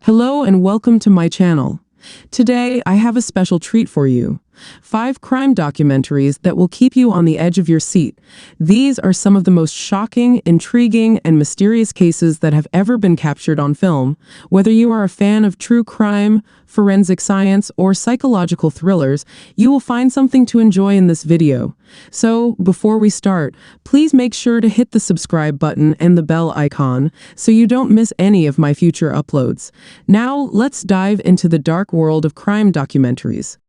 Hello and welcome to my channel. Today, I have a special treat for you. 5 crime documentaries that will keep you on the edge of your seat. These are some of the most shocking, intriguing, and mysterious cases that have ever been captured on film. Whether you are a fan of true crime, forensic science, or psychological thrillers, you will find something to enjoy in this video. So, before we start, please make sure to hit the subscribe button and the bell icon so you don't miss any of my future uploads. Now, let's dive into the dark world of crime documentaries.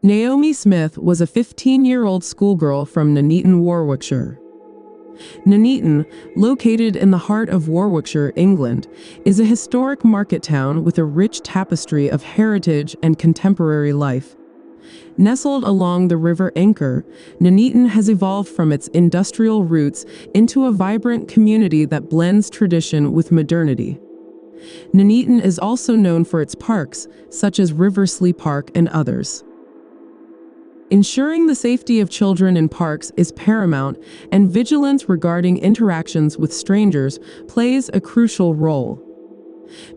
Naomi Smith was a 15-year-old schoolgirl from Nuneaton, Warwickshire. Nuneaton, located in the heart of Warwickshire, England, is a historic market town with a rich tapestry of heritage and contemporary life. Nestled along the River Anker, Nuneaton has evolved from its industrial roots into a vibrant community that blends tradition with modernity. Nuneaton is also known for its parks, such as Riverslea Park and others. Ensuring the safety of children in parks is paramount, and vigilance regarding interactions with strangers plays a crucial role.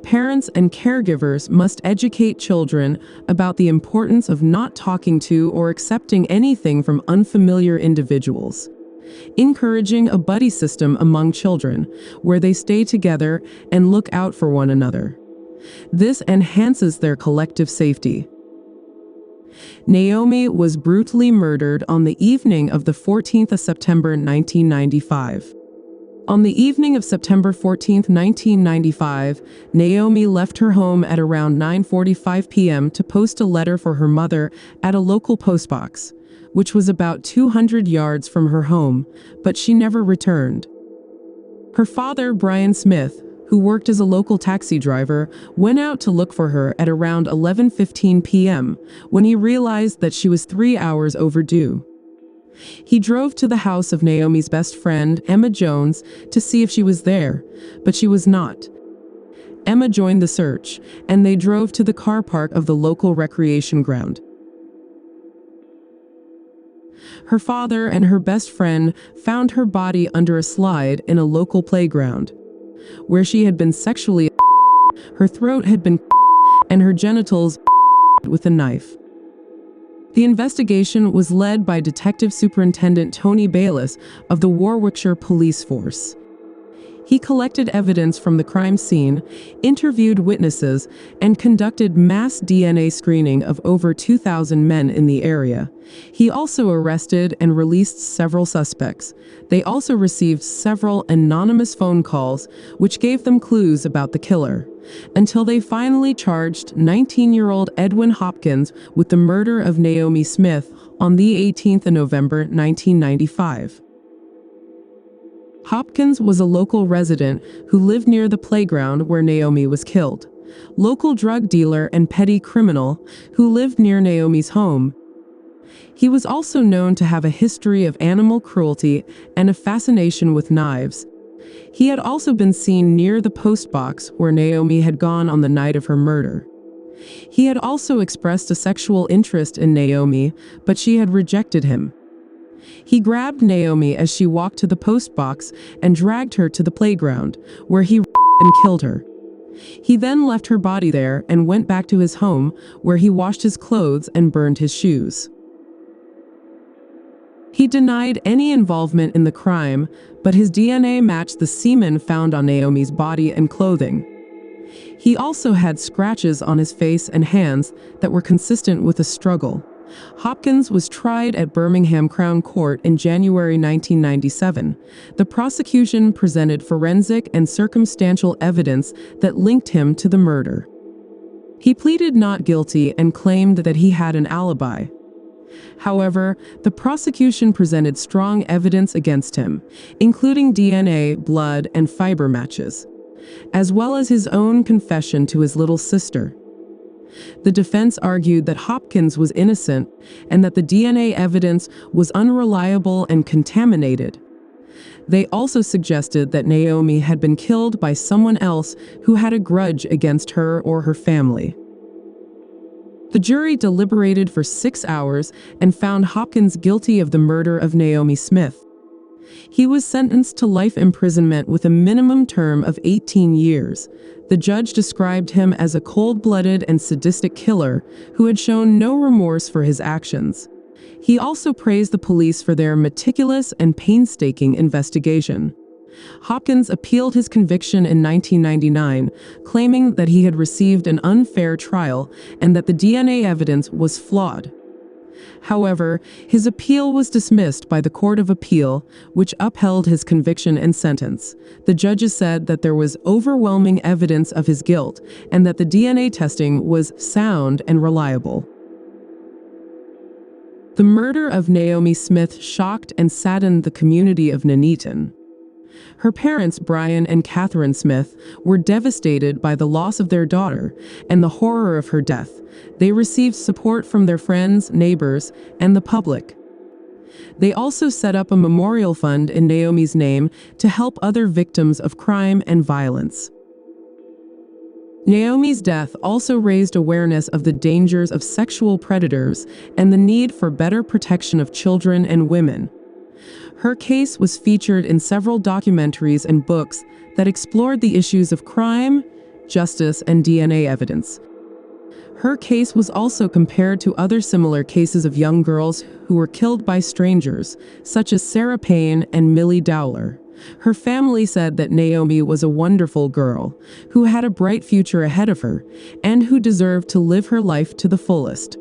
Parents and caregivers must educate children about the importance of not talking to or accepting anything from unfamiliar individuals. Encouraging a buddy system among children, where they stay together and look out for one another. This enhances their collective safety. Naomi was brutally murdered on the evening of the 14th of September 1995. On the evening of September 14, 1995, Naomi left her home at around 9:45 p.m. to post a letter for her mother at a local postbox, which was about 200 yards from her home, but she never returned. Her father, Brian Smith, who worked as a local taxi driver, went out to look for her at around 11:15 p.m. when he realized that she was 3 hours overdue. He drove to the house of Naomi's best friend, Emma Jones, to see if she was there, but she was not. Emma joined the search, and they drove to the car park of the local recreation ground. Her father and her best friend found her body under a slide in a local playground, where she had been sexually assaulted. Her throat had been and her genitals with a knife. The investigation was led by Detective Superintendent Tony Bayliss of the Warwickshire Police Force. He collected evidence from the crime scene, interviewed witnesses, and conducted mass DNA screening of over 2,000 men in the area. He also arrested and released several suspects. They also received several anonymous phone calls, which gave them clues about the killer, until they finally charged 19-year-old Edwin Hopkins with the murder of Naomi Smith on the 18th of November 1995. Hopkins was a local resident who lived near the playground where Naomi was killed, local drug dealer and petty criminal who lived near Naomi's home. He was also known to have a history of animal cruelty and a fascination with knives. He had also been seen near the postbox where Naomi had gone on the night of her murder. He had also expressed a sexual interest in Naomi, but she had rejected him. He grabbed Naomi as she walked to the postbox and dragged her to the playground, where he and killed her. He then left her body there and went back to his home, where he washed his clothes and burned his shoes. He denied any involvement in the crime, but his DNA matched the semen found on Naomi's body and clothing. He also had scratches on his face and hands that were consistent with a struggle. Hopkins was tried at Birmingham Crown Court in January 1997. The prosecution presented forensic and circumstantial evidence that linked him to the murder. He pleaded not guilty and claimed that he had an alibi. However, the prosecution presented strong evidence against him, including DNA, blood, and fiber matches, as well as his own confession to his little sister. The defense argued that Hopkins was innocent and that the DNA evidence was unreliable and contaminated. They also suggested that Naomi had been killed by someone else who had a grudge against her or her family. The jury deliberated for 6 hours and found Hopkins guilty of the murder of Naomi Smith. He was sentenced to life imprisonment with a minimum term of 18 years. The judge described him as a cold-blooded and sadistic killer who had shown no remorse for his actions. He also praised the police for their meticulous and painstaking investigation. Hopkins appealed his conviction in 1999, claiming that he had received an unfair trial and that the DNA evidence was flawed. However, his appeal was dismissed by the Court of Appeal, which upheld his conviction and sentence. The judges said that there was overwhelming evidence of his guilt and that the DNA testing was sound and reliable. The murder of Naomi Smith shocked and saddened the community of Nuneaton. Her parents, Brian and Catherine Smith, were devastated by the loss of their daughter and the horror of her death. They received support from their friends, neighbors, and the public. They also set up a memorial fund in Naomi's name to help other victims of crime and violence. Naomi's death also raised awareness of the dangers of sexual predators and the need for better protection of children and women. Her case was featured in several documentaries and books that explored the issues of crime, justice, and DNA evidence. Her case was also compared to other similar cases of young girls who were killed by strangers, such as Sarah Payne and Millie Dowler. Her family said that Naomi was a wonderful girl, who had a bright future ahead of her, and who deserved to live her life to the fullest.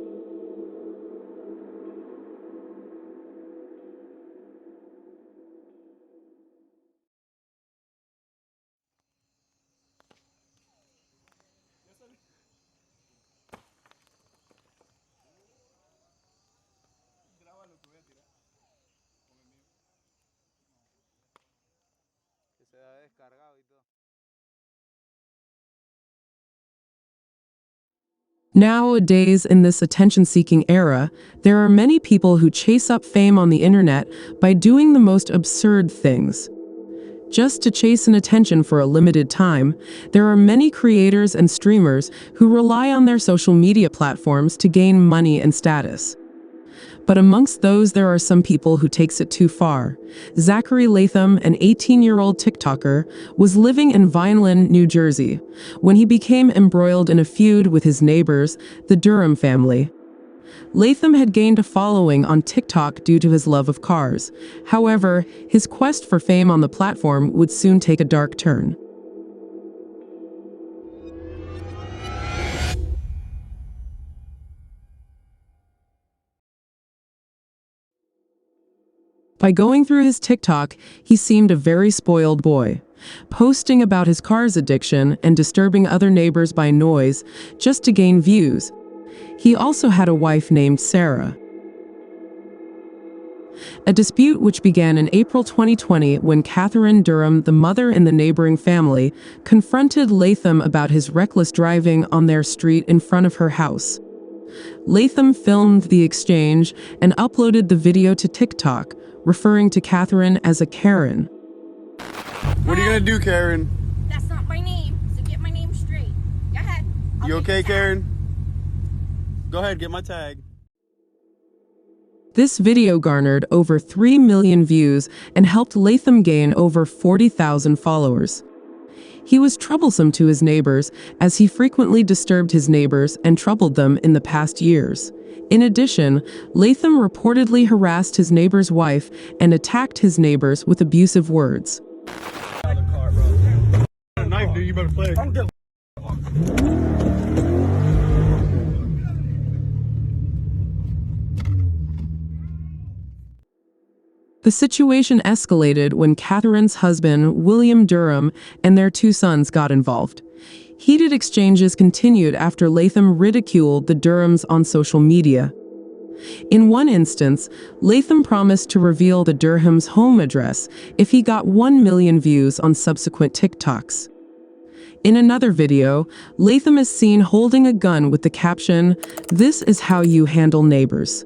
Nowadays, in this attention-seeking era, there are many people who chase up fame on the internet by doing the most absurd things. Just to chase an attention for a limited time, there are many creators and streamers who rely on their social media platforms to gain money and status. But amongst those, there are some people who takes it too far. Zachary Latham, an 18-year-old TikToker, was living in Vineland, New Jersey, when he became embroiled in a feud with his neighbors, the Durham family. Latham had gained a following on TikTok due to his love of cars. However, his quest for fame on the platform would soon take a dark turn. By going through his TikTok, he seemed a very spoiled boy, posting about his cars addiction and disturbing other neighbors by noise just to gain views. He also had a wife named Sarah. A dispute which began in April 2020 when Catherine Durham, the mother in the neighboring family, confronted Latham about his reckless driving on their street in front of her house. Latham filmed the exchange and uploaded the video to TikTok, referring to Catherine as a Karen. What are you gonna do, Karen? That's not my name, so get my name straight. Go ahead. You okay, Karen? Go ahead, get my tag. This video garnered over 3 million views and helped Latham gain over 40,000 followers. He was troublesome to his neighbors, as he frequently disturbed his neighbors and troubled them in the past years. In addition, Latham reportedly harassed his neighbor's wife and attacked his neighbors with abusive words. A knife, dude, you better play. The situation escalated when Catherine's husband, William Durham, and their 2 sons got involved. Heated exchanges continued after Latham ridiculed the Durhams on social media. In one instance, Latham promised to reveal the Durhams' home address if he got 1 million views on subsequent TikToks. In another video, Latham is seen holding a gun with the caption, "This is how you handle neighbors."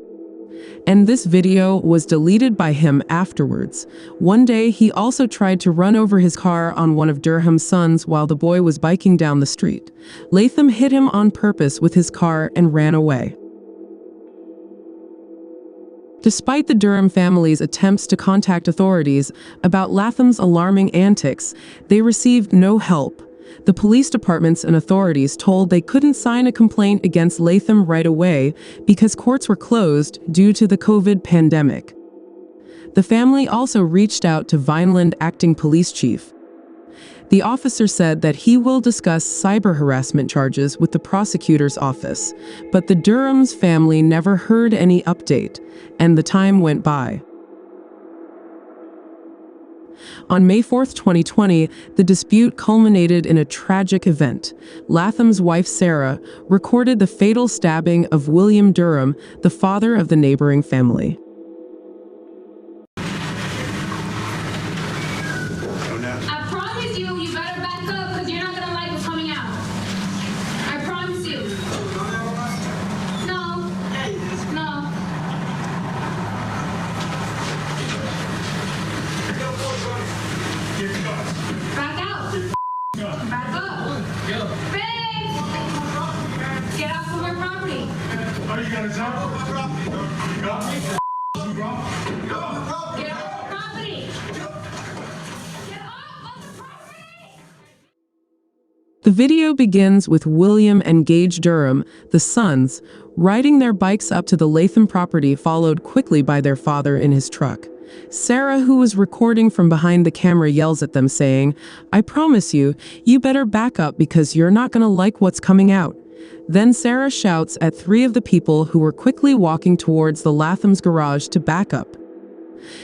And this video was deleted by him afterwards. One day, he also tried to run over his car on one of Durham's sons while the boy was biking down the street. Latham hit him on purpose with his car and ran away. Despite the Durham family's attempts to contact authorities about Latham's alarming antics, they received no help. The police departments and authorities told they couldn't sign a complaint against Latham right away because courts were closed due to the COVID pandemic. The family also reached out to Vineland acting police chief. The officer said that he will discuss cyber harassment charges with the prosecutor's office, but the Durham's family never heard any update, and the time went by. On May 4, 2020, the dispute culminated in a tragic event. Latham's wife, Sarah, recorded the fatal stabbing of William Durham, the father of the neighboring family. I promise you, you better back up because you're not going to like what's coming out. I promise you. No. No. Back out. Back up. Babe! Get off of my property. Oh, you got a job? You got me? You got me? Get off the property. Get off of the property. The video begins with William and Gage Durham, the sons, riding their bikes up to the Latham property, followed quickly by their father in his truck. Sarah, who was recording from behind the camera, yells at them saying, "I promise you, you better back up because you're not going to like what's coming out." Then Sarah shouts at three of the people who were quickly walking towards the Latham's garage to back up.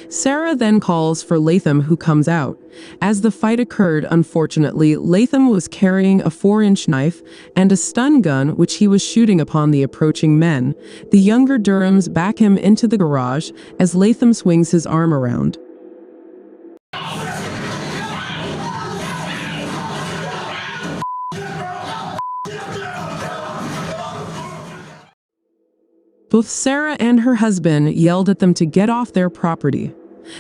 Sarah then calls for Latham, who comes out. As the fight occurred, unfortunately, Latham was carrying a 4-inch knife and a stun gun, which he was shooting upon the approaching men. The younger Durhams back him into the garage as Latham swings his arm around. Both Sarah and her husband yelled at them to get off their property.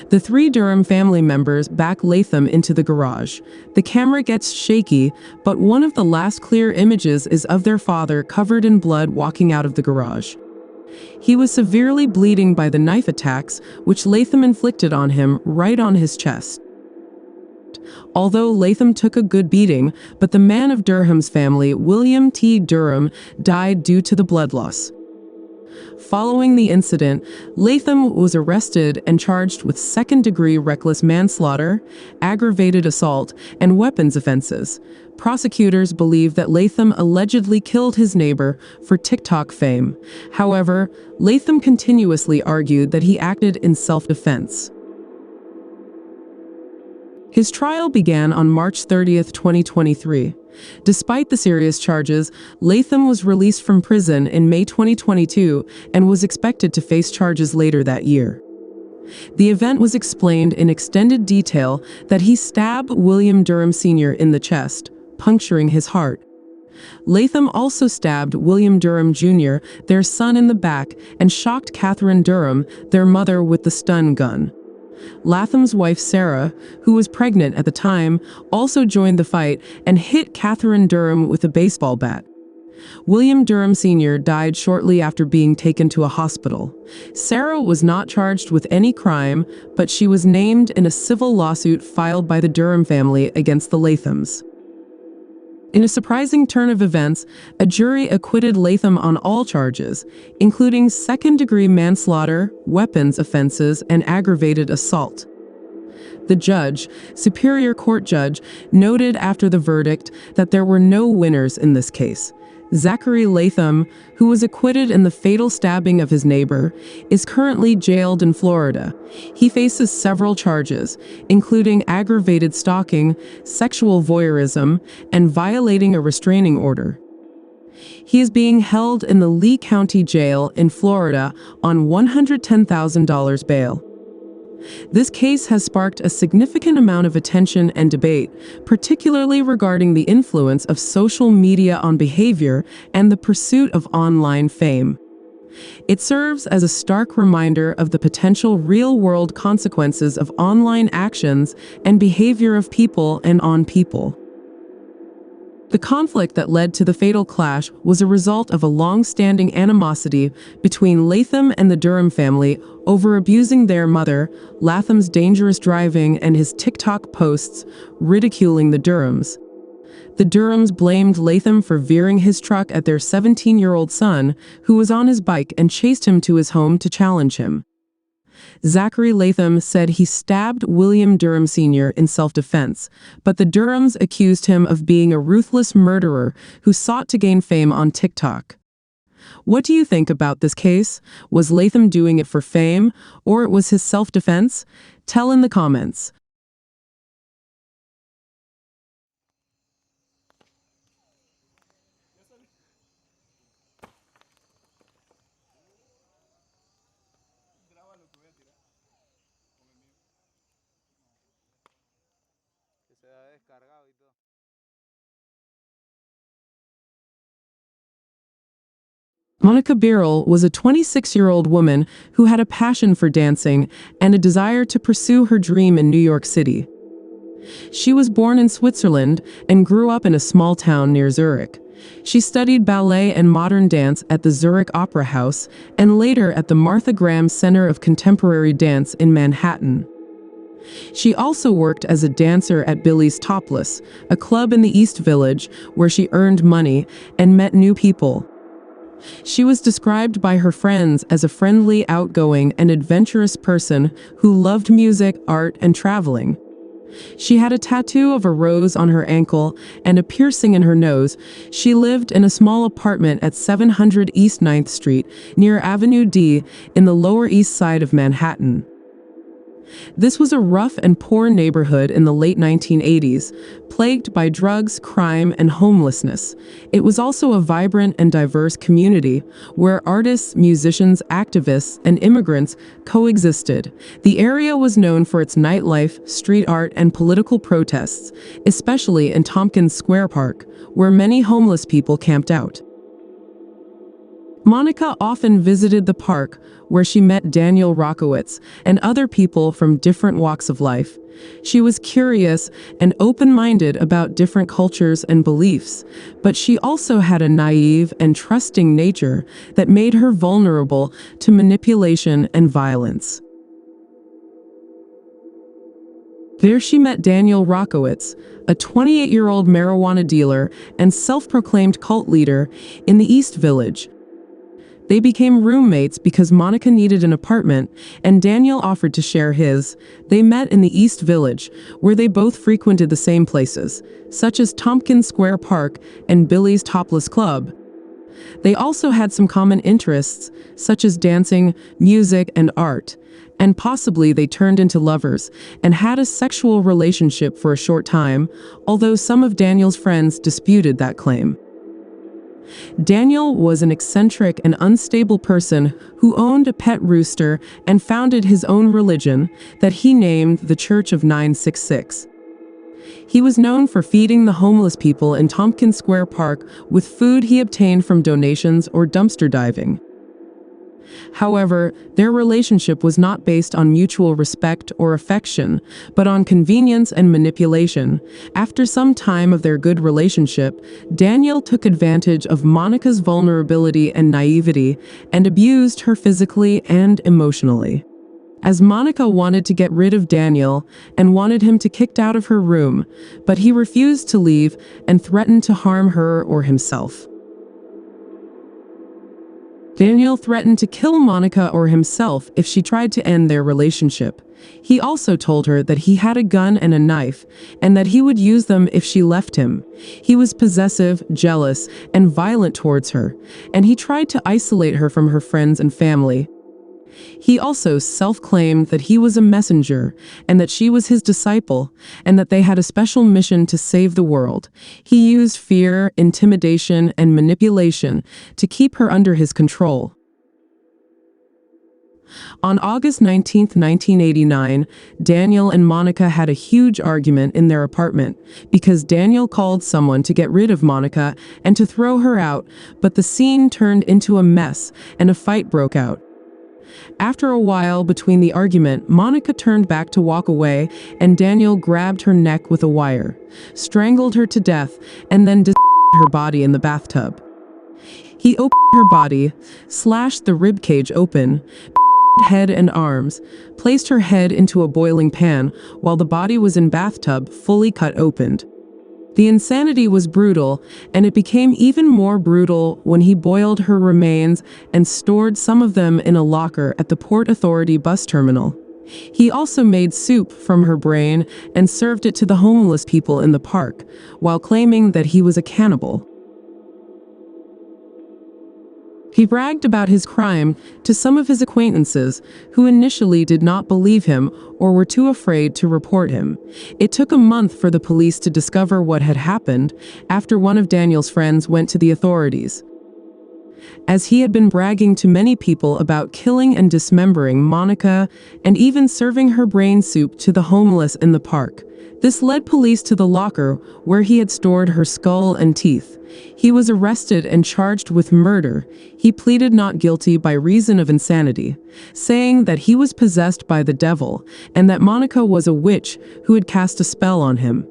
The three Durham family members back Latham into the garage. The camera gets shaky, but one of the last clear images is of their father covered in blood walking out of the garage. He was severely bleeding by the knife attacks, which Latham inflicted on him right on his chest. Although Latham took a good beating, but the man of Durham's family, William T. Durham, died due to the blood loss. Following the incident, Latham was arrested and charged with second-degree reckless manslaughter, aggravated assault, and weapons offenses. Prosecutors believe that Latham allegedly killed his neighbor for TikTok fame. However, Latham continuously argued that he acted in self-defense. His trial began on March 30, 2023. Despite the serious charges, Latham was released from prison in May 2022 and was expected to face charges later that year. The event was explained in extended detail that he stabbed William Durham Sr. in the chest, puncturing his heart. Latham also stabbed William Durham Jr., their son, in the back and shocked Catherine Durham, their mother, with the stun gun. Latham's wife, Sarah, who was pregnant at the time, also joined the fight and hit Catherine Durham with a baseball bat. William Durham Sr. died shortly after being taken to a hospital. Sarah was not charged with any crime, but she was named in a civil lawsuit filed by the Durham family against the Lathams. In a surprising turn of events, a jury acquitted Latham on all charges, including second-degree manslaughter, weapons offenses, and aggravated assault. The judge, Superior Court judge, noted after the verdict that there were no winners in this case. Zachary Latham, who was acquitted in the fatal stabbing of his neighbor, is currently jailed in Florida. He faces several charges, including aggravated stalking, sexual voyeurism, and violating a restraining order. He is being held in the Lee County Jail in Florida on $110,000 bail. This case has sparked a significant amount of attention and debate, particularly regarding the influence of social media on behavior and the pursuit of online fame. It serves as a stark reminder of the potential real-world consequences of online actions and behavior of people and on people. The conflict that led to the fatal clash was a result of a long-standing animosity between Latham and the Durham family over abusing their mother, Latham's dangerous driving, and his TikTok posts ridiculing the Durhams. The Durhams blamed Latham for veering his truck at their 17-year-old son, who was on his bike, and chased him to his home to challenge him. Zachary Latham said he stabbed William Durham Sr. in self-defense, but the Durhams accused him of being a ruthless murderer who sought to gain fame on TikTok. What do you think about this case? Was Latham doing it for fame, or it was his self-defense? Tell in the comments. Monica Birrell was a 26-year-old woman who had a passion for dancing and a desire to pursue her dream in New York City. She was born in Switzerland and grew up in a small town near Zurich. She studied ballet and modern dance at the Zurich Opera House and later at the Martha Graham Center of Contemporary Dance in Manhattan. She also worked as a dancer at Billy's Topless, a club in the East Village where she earned money and met new people. She was described by her friends as a friendly, outgoing, and adventurous person who loved music, art, and traveling. She had a tattoo of a rose on her ankle and a piercing in her nose. She lived in a small apartment at 700 East 9th Street, near Avenue D, in the Lower East Side of Manhattan. This was a rough and poor neighborhood in the late 1980s, plagued by drugs, crime, and homelessness. It was also a vibrant and diverse community where artists, musicians, activists, and immigrants coexisted. The area was known for its nightlife, street art, and political protests, especially in Tompkins Square Park, where many homeless people camped out. Monica often visited the park, where she met Daniel Rockowitz and other people from different walks of life. She was curious and open-minded about different cultures and beliefs, but she also had a naive and trusting nature that made her vulnerable to manipulation and violence. There she met Daniel Rockowitz, a 28-year-old marijuana dealer and self-proclaimed cult leader in the East Village. They became roommates because Monica needed an apartment and Daniel offered to share his. They met in the East Village, where they both frequented the same places, such as Tompkins Square Park and Billy's Topless Club. They also had some common interests, such as dancing, music, and art. And possibly they turned into lovers and had a sexual relationship for a short time, although some of Daniel's friends disputed that claim. Daniel was an eccentric and unstable person who owned a pet rooster and founded his own religion that he named the Church of 966. He was known for feeding the homeless people in Tompkins Square Park with food he obtained from donations or dumpster diving. However, their relationship was not based on mutual respect or affection, but on convenience and manipulation. After some time of their good relationship, Daniel took advantage of Monica's vulnerability and naivety and abused her physically and emotionally. As Monica wanted to get rid of Daniel and wanted him to kicked out of her room, but he refused to leave and threatened to harm her or himself. Daniel threatened to kill Monica or himself if she tried to end their relationship. He also told her that he had a gun and a knife, and that he would use them if she left him. He was possessive, jealous, and violent towards her, and he tried to isolate her from her friends and family. He also self-claimed that he was a messenger and that she was his disciple and that they had a special mission to save the world. He used fear, intimidation, and manipulation to keep her under his control. On August 19, 1989, Daniel and Monica had a huge argument in their apartment because Daniel called someone to get rid of Monica and to throw her out, but the scene turned into a mess and a fight broke out. After a while between the argument, Monica turned back to walk away and Daniel grabbed her neck with a wire, strangled her to death, and then her body in the bathtub. He opened her body, slashed the ribcage open, head and arms, placed her head into a boiling pan while the body was in bathtub fully cut open. The insanity was brutal, and it became even more brutal when he boiled her remains and stored some of them in a locker at the Port Authority bus terminal. He also made soup from her brain and served it to the homeless people in the park, while claiming that he was a cannibal. He bragged about his crime to some of his acquaintances, who initially did not believe him or were too afraid to report him. It took a month for the police to discover what had happened after one of Daniel's friends went to the authorities. As he had been bragging to many people about killing and dismembering Monica and even serving her brain soup to the homeless in the park. This led police to the locker where he had stored her skull and teeth. He was arrested and charged with murder. He pleaded not guilty by reason of insanity, saying that he was possessed by the devil and that Monica was a witch who had cast a spell on him.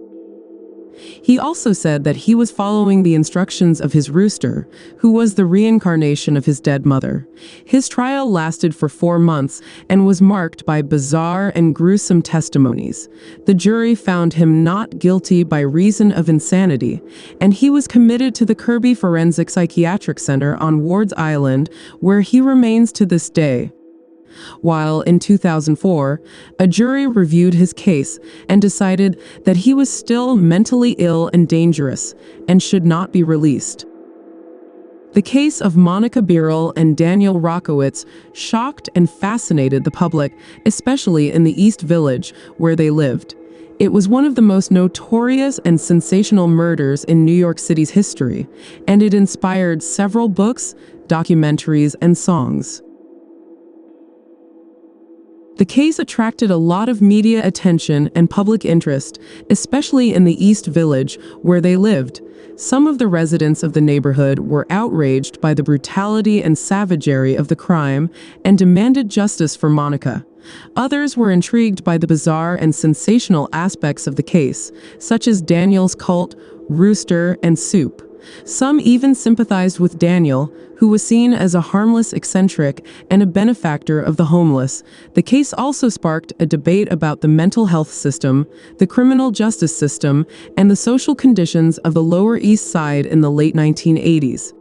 He also said that he was following the instructions of his rooster, who was the reincarnation of his dead mother. His trial lasted for 4 months and was marked by bizarre and gruesome testimonies. The jury found him not guilty by reason of insanity, and he was committed to the Kirby Forensic Psychiatric Center on Ward's Island, where he remains to this day. While in 2004, a jury reviewed his case and decided that he was still mentally ill and dangerous and should not be released. The case of Monica Birrell and Daniel Rockowitz shocked and fascinated the public, especially in the East Village, where they lived. It was one of the most notorious and sensational murders in New York City's history, and it inspired several books, documentaries, and songs. The case attracted a lot of media attention and public interest, especially in the East Village, where they lived. Some of the residents of the neighborhood were outraged by the brutality and savagery of the crime and demanded justice for Monica. Others were intrigued by the bizarre and sensational aspects of the case, such as Daniel's cult, rooster, and soup. Some even sympathized with Daniel, who was seen as a harmless eccentric and a benefactor of the homeless. The case also sparked a debate about the mental health system, the criminal justice system, and the social conditions of the Lower East Side in the late 1980s.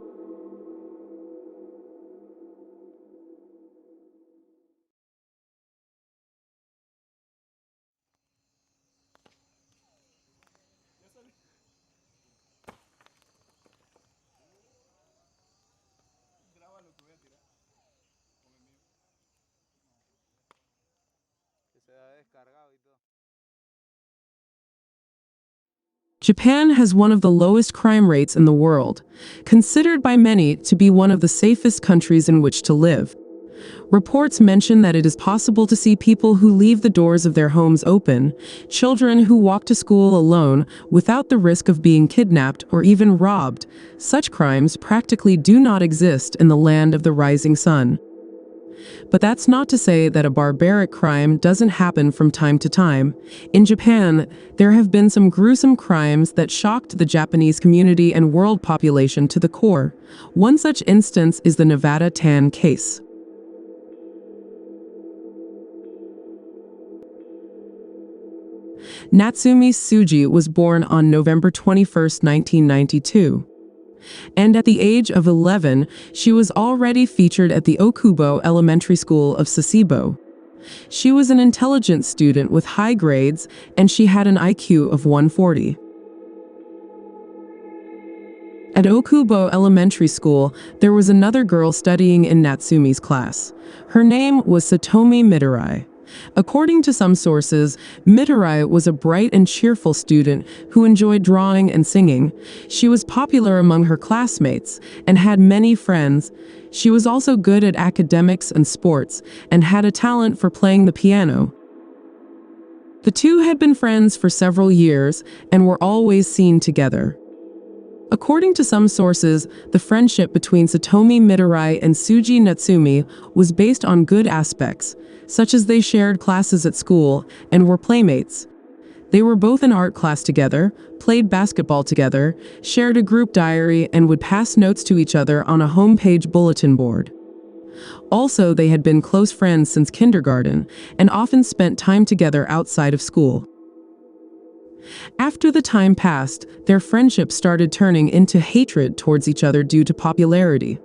Japan has one of the lowest crime rates in the world, considered by many to be one of the safest countries in which to live. Reports mention that it is possible to see people who leave the doors of their homes open, children who walk to school alone without the risk of being kidnapped or even robbed. Such crimes practically do not exist in the land of the rising sun. But that's not to say that a barbaric crime doesn't happen from time to time. In Japan, there have been some gruesome crimes that shocked the Japanese community and world population to the core. One such instance is the Nevada Tan case. Natsumi Tsuji was born on November 21, 1992. And at the age of 11, she was already featured at the Okubo Elementary School of Sasebo. She was an intelligent student with high grades, and she had an IQ of 140. At Okubo Elementary School, there was another girl studying in Natsumi's class. Her name was Satomi Mitarai. According to some sources, Mitarai was a bright and cheerful student who enjoyed drawing and singing. She was popular among her classmates and had many friends. She was also good at academics and sports and had a talent for playing the piano. The two had been friends for several years and were always seen together. According to some sources, the friendship between Satomi Mitarai and Suji Natsumi was based on good aspects, such as they shared classes at school and were playmates. They were both in art class together, played basketball together, shared a group diary, and would pass notes to each other on a homepage bulletin board. Also, they had been close friends since kindergarten and often spent time together outside of school. After the time passed, their friendship started turning into hatred towards each other due to popularity.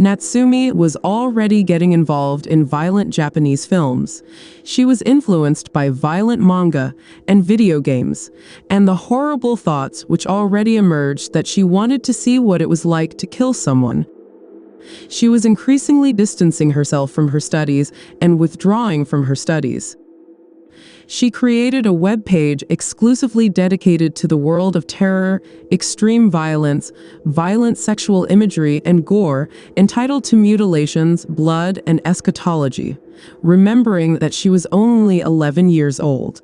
Natsumi was already getting involved in violent Japanese films. She was influenced by violent manga and video games, and the horrible thoughts which already emerged that she wanted to see what it was like to kill someone. She was increasingly distancing herself from her studies and withdrawing from her studies. She created a web page exclusively dedicated to the world of terror, extreme violence, violent sexual imagery, and gore, entitled to Mutilations, Blood, and Eschatology, remembering that she was only 11 years old.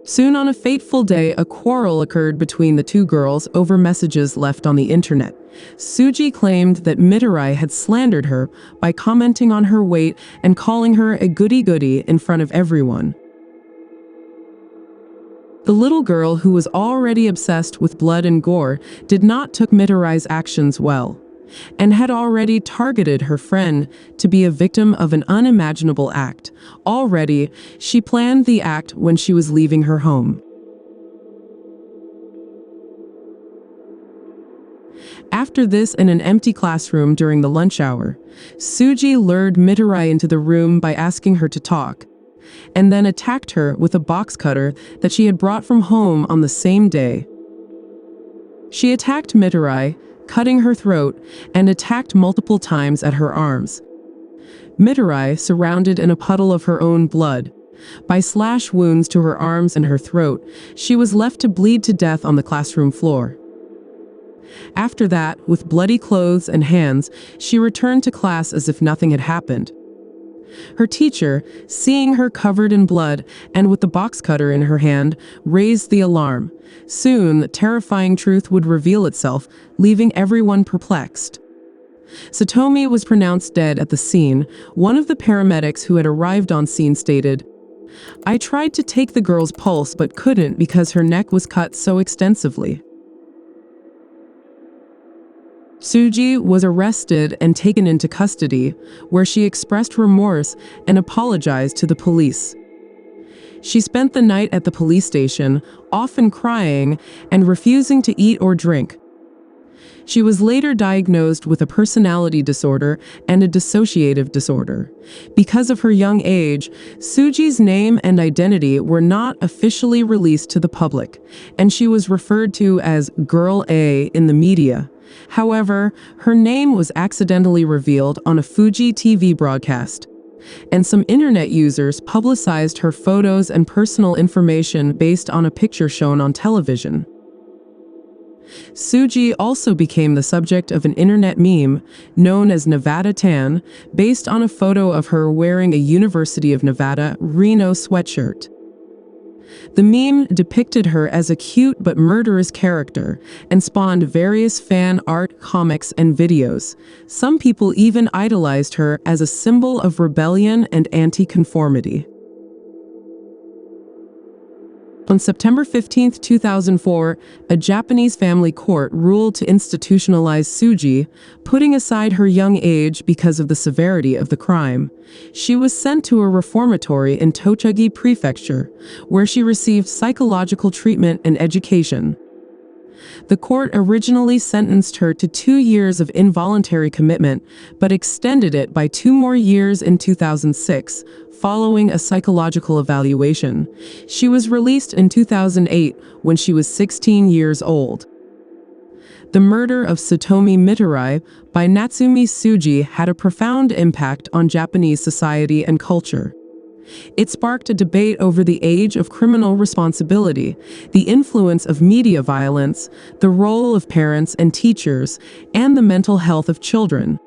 Soon on a fateful day, a quarrel occurred between the two girls over messages left on the internet. Suji claimed that Mitarai had slandered her by commenting on her weight and calling her a goody-goody in front of everyone. The little girl, who was already obsessed with blood and gore, did not take Mitarai's actions well, and had already targeted her friend to be a victim of an unimaginable act. Already, she planned the act when she was leaving her home. After this, in an empty classroom during the lunch hour, Suji lured Mitarai into the room by asking her to talk, and then attacked her with a box cutter that she had brought from home on the same day. She attacked Mitarai, cutting her throat, and attacked multiple times at her arms. Mitarai, surrounded in a puddle of her own blood, by slash wounds to her arms and her throat, she was left to bleed to death on the classroom floor. After that, with bloody clothes and hands, she returned to class as if nothing had happened. Her teacher, seeing her covered in blood and with the box cutter in her hand, raised the alarm. Soon, the terrifying truth would reveal itself, leaving everyone perplexed. Satomi was pronounced dead at the scene. One of the paramedics who had arrived on scene stated, "I tried to take the girl's pulse but couldn't because her neck was cut so extensively." Suji was arrested and taken into custody, where she expressed remorse and apologized to the police. She spent the night at the police station, often crying and refusing to eat or drink. She was later diagnosed with a personality disorder and a dissociative disorder. Because of her young age, Suji's name and identity were not officially released to the public, and she was referred to as Girl A in the media. However, her name was accidentally revealed on a Fuji TV broadcast, and some internet users publicized her photos and personal information based on a picture shown on television. Suji also became the subject of an internet meme known as Nevada Tan, based on a photo of her wearing a University of Nevada Reno sweatshirt. The meme depicted her as a cute but murderous character and spawned various fan art, comics, and videos. Some people even idolized her as a symbol of rebellion and anti-conformity. On September 15, 2004, a Japanese family court ruled to institutionalize Suji, putting aside her young age because of the severity of the crime. She was sent to a reformatory in Tochigi Prefecture, where she received psychological treatment and education. The court originally sentenced her to 2 years of involuntary commitment, but extended it by 2 more years in 2006, following a psychological evaluation. She was released in 2008 when she was 16 years old. The murder of Satomi Mitarai by Natsumi Tsuji had a profound impact on Japanese society and culture. It sparked a debate over the age of criminal responsibility, the influence of media violence, the role of parents and teachers, and the mental health of children.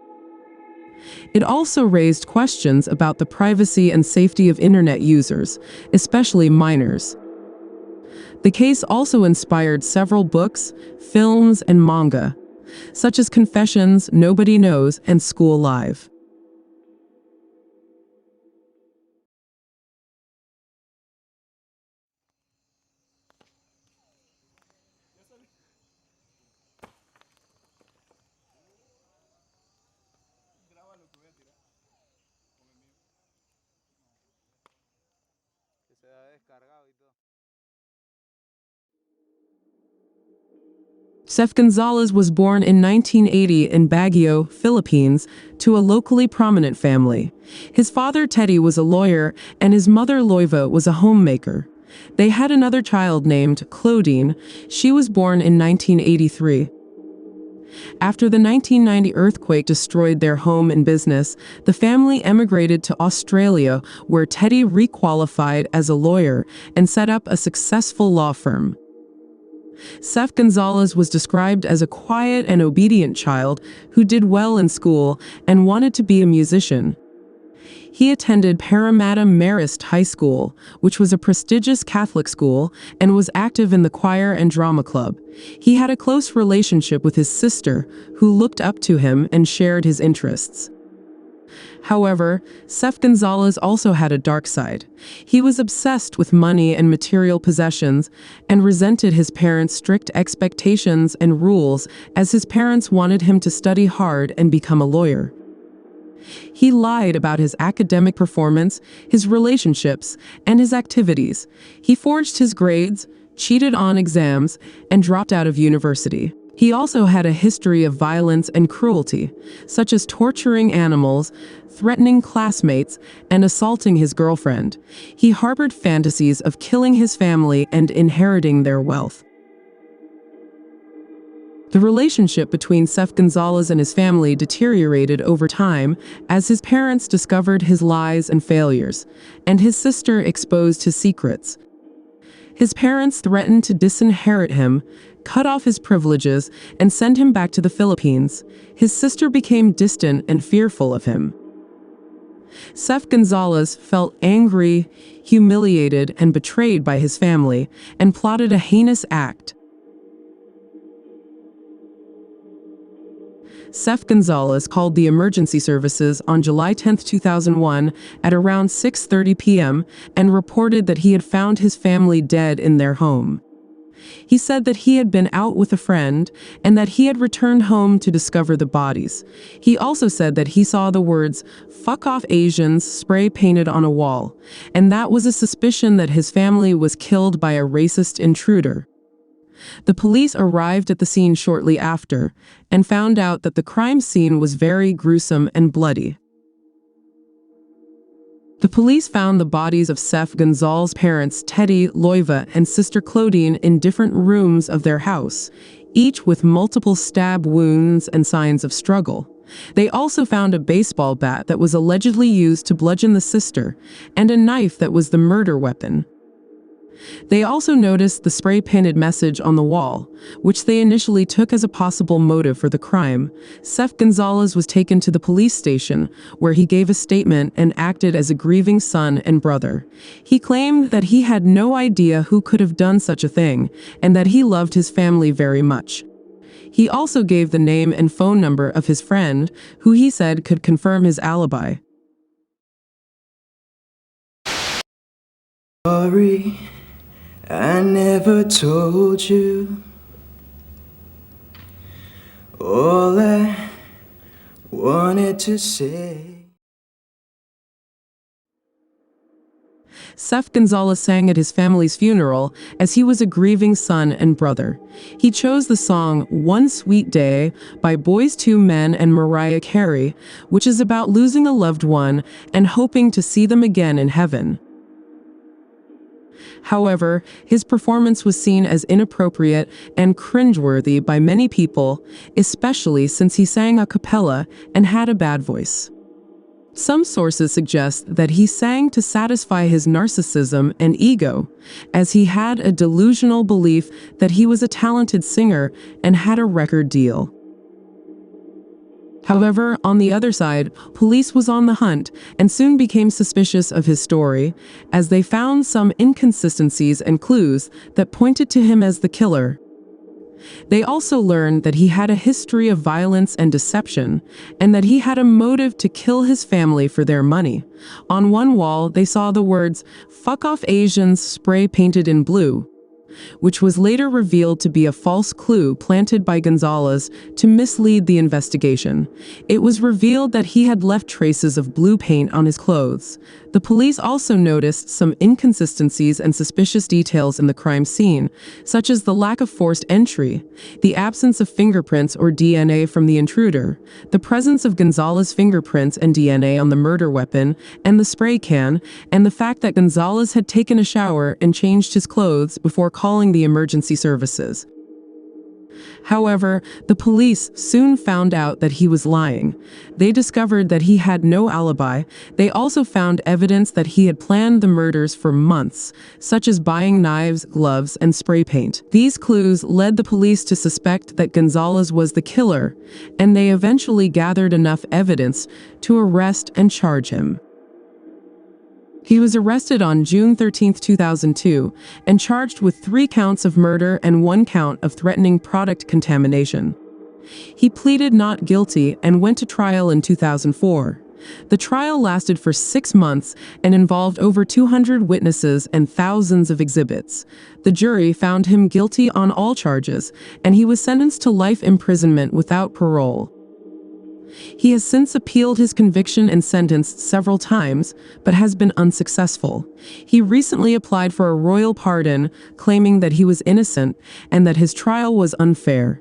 It also raised questions about the privacy and safety of internet users, especially minors. The case also inspired several books, films, and manga, such as Confessions, Nobody Knows, and School Live. Seth Gonzalez was born in 1980 in Baguio, Philippines, to a locally prominent family. His father, Teddy, was a lawyer, and his mother, Loiva, was a homemaker. They had another child named Claudine. She was born in 1983. After the 1990 earthquake destroyed their home and business, the family emigrated to Australia, where Teddy requalified as a lawyer and set up a successful law firm. Seth Gonzalez was described as a quiet and obedient child who did well in school and wanted to be a musician. He attended Parramatta Marist High School, which was a prestigious Catholic school, and was active in the choir and drama club. He had a close relationship with his sister, who looked up to him and shared his interests. However, Seth Gonzalez also had a dark side. He was obsessed with money and material possessions and resented his parents' strict expectations and rules, as his parents wanted him to study hard and become a lawyer. He lied about his academic performance, his relationships, and his activities. He forged his grades, cheated on exams, and dropped out of university. He also had a history of violence and cruelty, such as torturing animals, threatening classmates, and assaulting his girlfriend. He harbored fantasies of killing his family and inheriting their wealth. The relationship between Seth Gonzalez and his family deteriorated over time as his parents discovered his lies and failures, and his sister exposed his secrets. His parents threatened to disinherit him, cut off his privileges, and send him back to the Philippines. His sister became distant and fearful of him. Seth Gonzalez felt angry, humiliated, and betrayed by his family, and plotted a heinous act. Seth Gonzalez called the emergency services on July 10, 2001, at around 6:30 p.m. and reported that he had found his family dead in their home. He said that he had been out with a friend and that he had returned home to discover the bodies. He also said that he saw the words, "Fuck off Asians," spray painted on a wall, and that was a suspicion that his family was killed by a racist intruder. The police arrived at the scene shortly after and found out that the crime scene was very gruesome and bloody. The police found the bodies of Seth Gonzalez's parents, Teddy, Loiva, and sister Claudine in different rooms of their house, each with multiple stab wounds and signs of struggle. They also found a baseball bat that was allegedly used to bludgeon the sister, and a knife that was the murder weapon. They also noticed the spray-painted message on the wall, which they initially took as a possible motive for the crime. Seth Gonzalez was taken to the police station, where he gave a statement and acted as a grieving son and brother. He claimed that he had no idea who could have done such a thing, and that he loved his family very much. He also gave the name and phone number of his friend, who he said could confirm his alibi. Sorry, I never told you all I wanted to say. Seth Gonzalez sang at his family's funeral as he was a grieving son and brother. He chose the song "One Sweet Day" by Boyz II Men and Mariah Carey, which is about losing a loved one and hoping to see them again in heaven. However, his performance was seen as inappropriate and cringeworthy by many people, especially since he sang a cappella and had a bad voice. Some sources suggest that he sang to satisfy his narcissism and ego, as he had a delusional belief that he was a talented singer and had a record deal. However, on the other side, police was on the hunt and soon became suspicious of his story, as they found some inconsistencies and clues that pointed to him as the killer. They also learned that he had a history of violence and deception, and that he had a motive to kill his family for their money. On one wall, they saw the words, "Fuck off Asians," spray painted in blue, which was later revealed to be a false clue planted by Gonzalez to mislead the investigation. It was revealed that he had left traces of blue paint on his clothes. The police also noticed some inconsistencies and suspicious details in the crime scene, such as the lack of forced entry, the absence of fingerprints or DNA from the intruder, the presence of Gonzalez's fingerprints and DNA on the murder weapon and the spray can, and the fact that Gonzalez had taken a shower and changed his clothes before calling the emergency services. However, the police soon found out that he was lying. They discovered that he had no alibi. They also found evidence that he had planned the murders for months, such as buying knives, gloves, and spray paint. These clues led the police to suspect that Gonzalez was the killer, and they eventually gathered enough evidence to arrest and charge him. He was arrested on June 13, 2002, and charged with 3 counts of murder and 1 count of threatening product contamination. He pleaded not guilty and went to trial in 2004. The trial lasted for 6 months and involved over 200 witnesses and thousands of exhibits. The jury found him guilty on all charges, and he was sentenced to life imprisonment without parole. He has since appealed his conviction and sentence several times, but has been unsuccessful. He recently applied for a royal pardon, claiming that he was innocent and that his trial was unfair.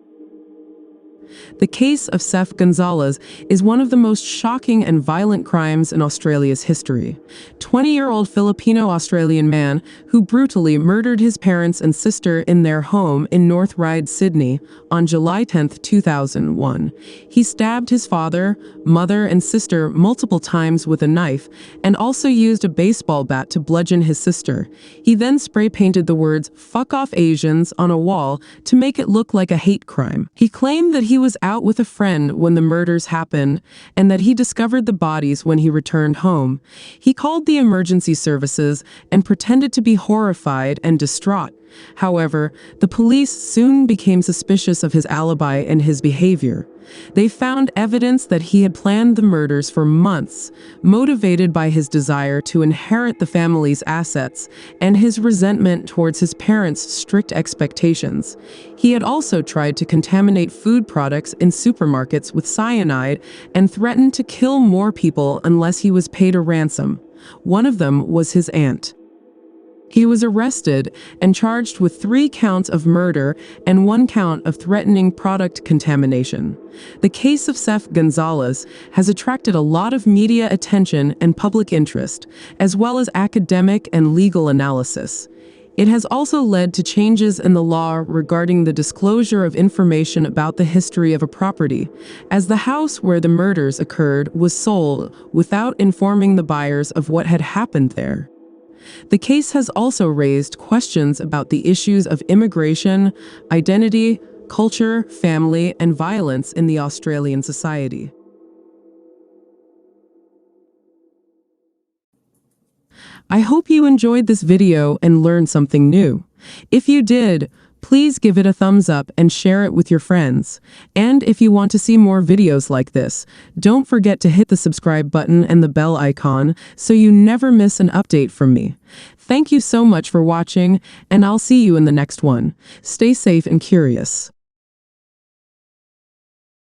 The case of Seth Gonzalez is one of the most shocking and violent crimes in Australia's history. 20-year-old Filipino-Australian man who brutally murdered his parents and sister in their home in North Ryde, Sydney, on July 10, 2001. He stabbed his father, mother, and sister multiple times with a knife and also used a baseball bat to bludgeon his sister. He then spray-painted the words, "Fuck off Asians," on a wall to make it look like a hate crime. He claimed that he was out with a friend when the murders happened and that he discovered the bodies when he returned home. He called the emergency services and pretended to be horrified and distraught. However, the police soon became suspicious of his alibi and his behavior. They found evidence that he had planned the murders for months, motivated by his desire to inherit the family's assets and his resentment towards his parents' strict expectations. He had also tried to contaminate food products in supermarkets with cyanide and threatened to kill more people unless he was paid a ransom. One of them was his aunt. He was arrested and charged with 3 counts of murder and 1 count of threatening product contamination. The case of Seth Gonzalez has attracted a lot of media attention and public interest, as well as academic and legal analysis. It has also led to changes in the law regarding the disclosure of information about the history of a property, as the house where the murders occurred was sold without informing the buyers of what had happened there. The case has also raised questions about the issues of immigration, identity, culture, family, and violence in the Australian society. I hope you enjoyed this video and learned something new. If you did, please give it a thumbs up and share it with your friends. And if you want to see more videos like this, don't forget to hit the subscribe button and the bell icon so you never miss an update from me. Thank you so much for watching, and I'll see you in the next one. Stay safe and curious.